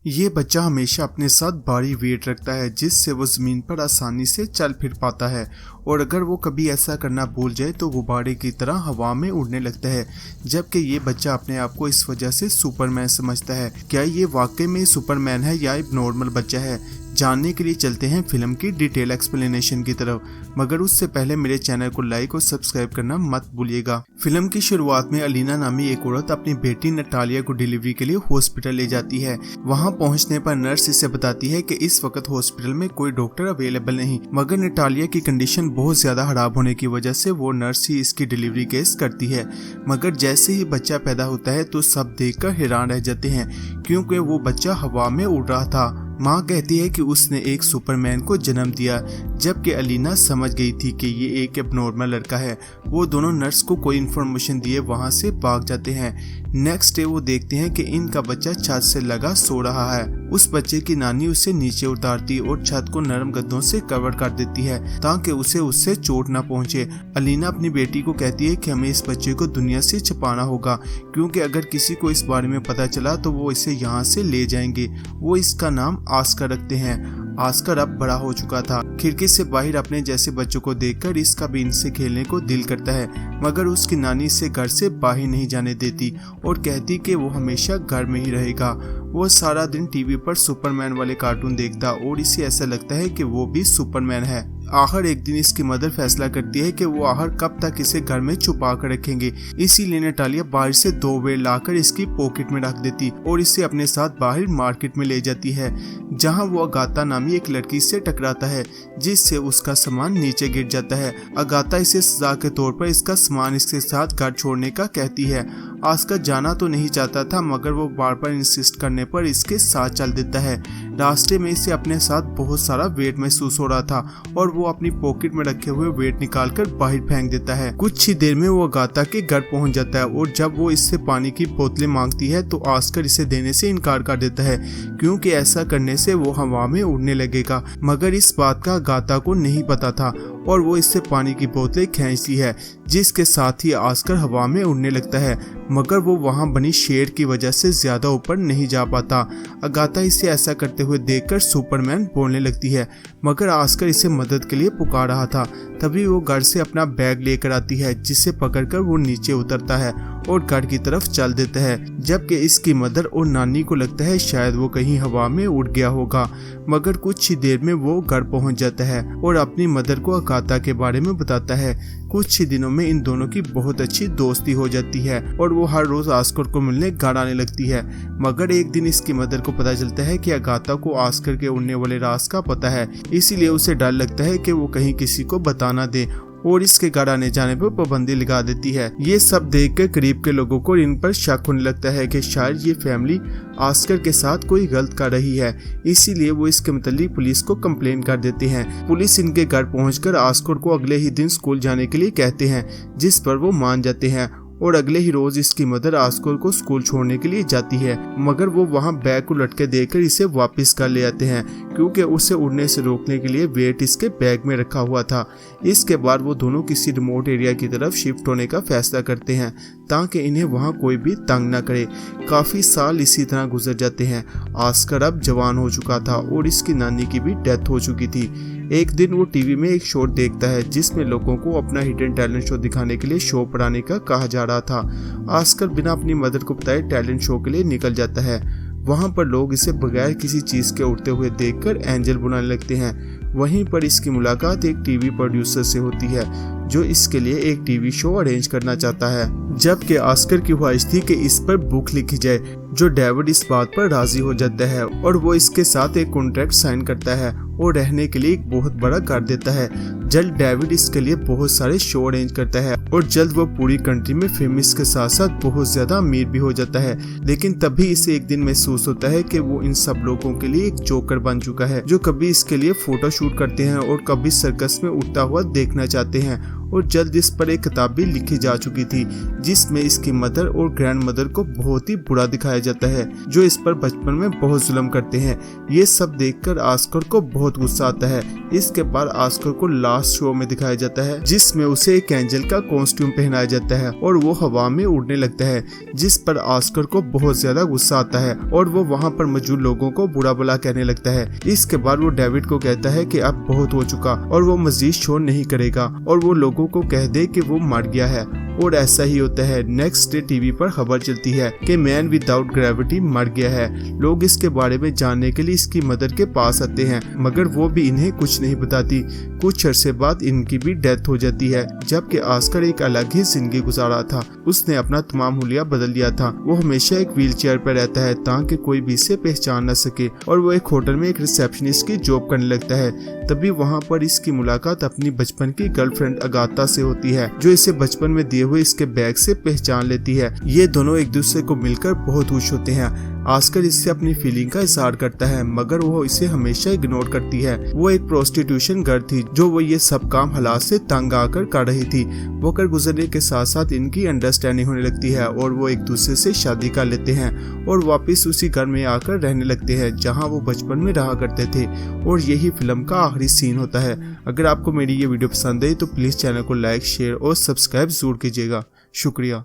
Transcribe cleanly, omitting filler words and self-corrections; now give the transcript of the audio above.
ये बच्चा हमेशा अपने साथ भारी वेट रखता है जिससे वो ज़मीन पर आसानी से चल फिर पाता है और अगर वो कभी ऐसा करना भूल जाए तो गुब्बारे की तरह हवा में उड़ने लगता है। जबकि ये बच्चा अपने आप को इस वजह से सुपरमैन समझता है। क्या ये वाकई में सुपरमैन है या एक नॉर्मल बच्चा है? जानने के लिए चलते हैं फिल्म की डिटेल एक्सप्लेनेशन की तरफ, मगर उससे पहले मेरे चैनल को लाइक और सब्सक्राइब करना मत भूलिएगा। फिल्म की शुरुआत में अलीना नामी एक औरत अपनी बेटी नटालिया को डिलीवरी के लिए हॉस्पिटल ले जाती है। वहां पहुंचने पर नर्स इसे बताती है कि इस वक्त हॉस्पिटल में कोई डॉक्टर अवेलेबल नहीं, मगर नटालिया की कंडीशन बहुत ज्यादा खराब होने की वजह से वो नर्स ही इसकी डिलीवरी केस करती है। मगर जैसे ही बच्चा पैदा होता है तो सब देखकर हैरान रह जाते हैं क्योंकि वो बच्चा हवा में उड़ रहा था। माँ कहती है कि उसने एक सुपरमैन को जन्म दिया, जबकि अलीना समझ गई थी कि ये एक एबनॉर्मल लड़का है। वो दोनों नर्स को कोई इन्फॉर्मेशन दिए वहाँ से भाग जाते हैं। नेक्स्ट डे वो देखते हैं कि इनका बच्चा छत से लगा सो रहा है। उस बच्चे की नानी उसे नीचे उतारती और छत को नरम गद्दों से कवर कर देती है ताकि उसे उससे चोट न पहुंचे। अलीना अपनी बेटी को कहती है कि हमें इस बच्चे को दुनिया से छिपाना होगा क्योंकि अगर किसी को इस बारे में पता चला तो वो इसे यहाँ से ले जाएंगे। वो इसका नाम आस्कर रखते हैं। आस्कर अब बड़ा हो चुका था। खिड़की से बाहर अपने जैसे बच्चों को देखकर इसका भी इनसे खेलने को दिल करता है, मगर उसकी नानी इसे घर से बाहर नहीं जाने देती और कहती कि वो हमेशा घर में ही रहेगा। वो सारा दिन टीवी पर सुपरमैन वाले कार्टून देखता और इसे ऐसा लगता है कि वो भी सुपरमैन है। आखिर एक दिन इसकी मदर फैसला करती है कि वो आखिर कब तक इसे घर में छुपा कर रखेंगे। इसीलिए नटालिया बाहर से 2 बेर लाकर इसकी पॉकेट में रख देती और इसे अपने साथ बाहर मार्केट में ले जाती है, जहां वो अगाथा नामी एक लड़की से टकराता है जिससे उसका सामान नीचे गिर जाता है। अगाथा इसे सजा के तौर पर इसका सामान इसके साथ घर छोड़ने का कहती है। आस्कर जाना तो नहीं चाहता था, मगर वो बार बार इंसिस्ट करने पर इसके साथ चल देता है। रास्ते में इसे अपने साथ बहुत सारा वेट महसूस हो रहा था और वो अपनी पॉकेट में रखे हुए वेट निकालकर बाहर फेंक देता है। कुछ ही देर में वो अगाथा के घर पहुंच जाता है और जब वो इससे पानी की बोतलें मांगती है तो आस्कर इसे देने से इनकार कर देता है क्योंकि ऐसा करने से वो हवा में उड़ने लगेगा। मगर इस बात का अगाथा को नहीं पता था और वो इससे पानी की बोतलें खींचती है जिसके साथ ही आस्कर हवा में उड़ने लगता है, मगर वो वहां बनी शेड की वजह से ज्यादा ऊपर नहीं जा पाता। अगाथा इसे ऐसा करते हुए देखकर सुपरमैन बोलने लगती है, मगर आस्कर इसे मदद के लिए पुकार रहा था। तभी वो घर से अपना बैग लेकर आती है जिसे पकड़कर वो नीचे उतरता है और घर की तरफ चल देता है, जबकि इसकी मदर और नानी को लगता है शायद वो कहीं हवा में उड़ गया होगा। मगर कुछ ही देर में वो घर पहुंच जाता है और अपनी मदर को अगाथा के बारे में बताता है। कुछ ही दिनों में इन दोनों की बहुत अच्छी दोस्ती हो जाती है और वो हर रोज आस्कर को मिलने घर आने लगती है। मगर एक दिन इसकी मदर को पता चलता है कि अगाथा को आस्कर के उड़ने वाले राज का पता है, इसीलिए उसे डर लगता है कि वो कहीं किसी को बता ना दे और इसके घर आने जाने पर पाबंदी लगा देती है। ये सब देखकर करीब के लोगों को इन पर शक होने लगता है कि शायद ये फैमिली आस्कर के साथ कोई गलत कर रही है, इसीलिए वो इसके मुतालिक पुलिस को कंप्लेन कर देते हैं। पुलिस इनके घर पहुंचकर आस्कर को अगले ही दिन स्कूल जाने के लिए कहते हैं, जिस पर वो मान जाते हैं और अगले ही रोज इसकी मदर आस्कर को स्कूल छोड़ने के लिए जाती है, मगर वो वहां बैग को लटके देकर इसे वापस कर ले आते हैं क्योंकि उसे उड़ने से रोकने के लिए वेट इसके बैग में रखा हुआ था। इसके बाद वो दोनों किसी रिमोट एरिया की तरफ शिफ्ट होने का फैसला करते हैं ताकि इन्हें वहां कोई भी तंग न करे। काफी साल इसी तरह गुजर जाते हैं। आस्कर अब जवान हो चुका था और इसकी नानी की भी डेथ हो चुकी थी। एक दिन वो टीवी में एक शो देखता है जिसमें लोगों को अपना हिडन टैलेंट शो दिखाने के लिए शो पर आने का कहा जा रहा था। आस्कर बिना अपनी मदर को बताए टैलेंट शो के लिए निकल जाता है। वहां पर लोग इसे बगैर किसी चीज के उड़ते हुए देखकर एंजल बुलाने लगते हैं। वहीं पर इसकी मुलाकात एक टीवी प्रोड्यूसर से होती है जो इसके लिए एक टीवी शो अरेंज करना चाहता है, जबकि आस्कर की ख्वाहिश थी कि इस पर बुक लिखी जाए। जो डेविड इस बात पर राजी हो जाता है और वो इसके साथ एक कॉन्ट्रैक्ट साइन करता है और रहने के लिए एक बहुत बड़ा घर देता है। जल्द डेविड इसके लिए बहुत सारे शो अरेंज करता है और जल्द वो पूरी कंट्री में फेमस के साथ साथ बहुत ज्यादा अमीर भी हो जाता है। लेकिन तभी इसे एक दिन महसूस होता है कि वो इन सब लोगों के लिए एक जोकर बन चुका है जो कभी इसके लिए फोटो शूट करते हैं और कभी सर्कस में उड़ता हुआ देखना चाहते हैं और जल्द इस पर एक किताब भी लिखी जा चुकी थी जिसमें इसकी मदर और ग्रैंड मदर को बहुत ही बुरा दिखाया जाता है, जो इस पर बचपन में बहुत जुल्म करते हैं। ये सब देखकर ऑस्कर को बहुत गुस्सा आता है। इसके बाद ऑस्कर को लास्ट शो में दिखाया जाता है जिसमें उसे एक एंजल का कॉस्ट्यूम पहनाया जाता है और वो हवा में उड़ने लगता है, जिस पर ऑस्कर को बहुत ज्यादा गुस्सा आता है और वो वहाँ पर मौजूद लोगों को बुरा भला कहने लगता है। इसके बाद वो डेविड को कहता है कि अब बहुत हो चुका और वो मजीद शो नहीं करेगा और वो लोगों को कह दे कि वो मर गया है। और ऐसा ही होता है। नेक्स्ट डे टीवी पर खबर चलती है कि मैन विदाउट ग्रेविटी मर गया है। लोग इसके बारे में जानने के लिए इसकी मदर के पास आते हैं, मगर वो भी इन्हें कुछ नहीं बताती। कुछ अरसे बाद इनकी भी डेथ हो जाती है, जबकि ऑस्कर एक अलग ही जिंदगी गुजारा था। उसने अपना तमाम हुलिया बदल लिया था। वो हमेशा एक व्हील चेयर पर रहता है ताकि कोई भी इसे पहचान न सके और वो एक होटल में एक रिसेप्शनिस्ट की जॉब करने लगता है। तभी वहाँ पर इसकी मुलाकात अपनी बचपन की गर्लफ्रेंड अगाथा से होती है, जो इसे बचपन में दिए हुए इसके बैग से पहचान लेती है। ये दोनों एक दूसरे को मिलकर बहुत खुश होते हैं। ऑस्कर इससे अपनी फीलिंग का इजहार करता है, मगर वो इसे हमेशा इग्नोर करती है। वो एक प्रोस्टिट्यूशन गर्ल थी जो वो ये सब काम हालात से तंग आकर कर रही थी। वो कर गुजरने के साथ साथ इनकी अंडरस्टैंडिंग होने लगती है और वो एक दूसरे से शादी कर लेते हैं और वापस उसी घर में आकर रहने लगते हैं जहाँ वो बचपन में रहा करते थे। और यही फिल्म का आखिरी सीन होता है। अगर आपको मेरी ये वीडियो पसंद आई तो प्लीज चैनल को लाइक, शेयर और सब्सक्राइब जरूर कीजिएगा। शुक्रिया।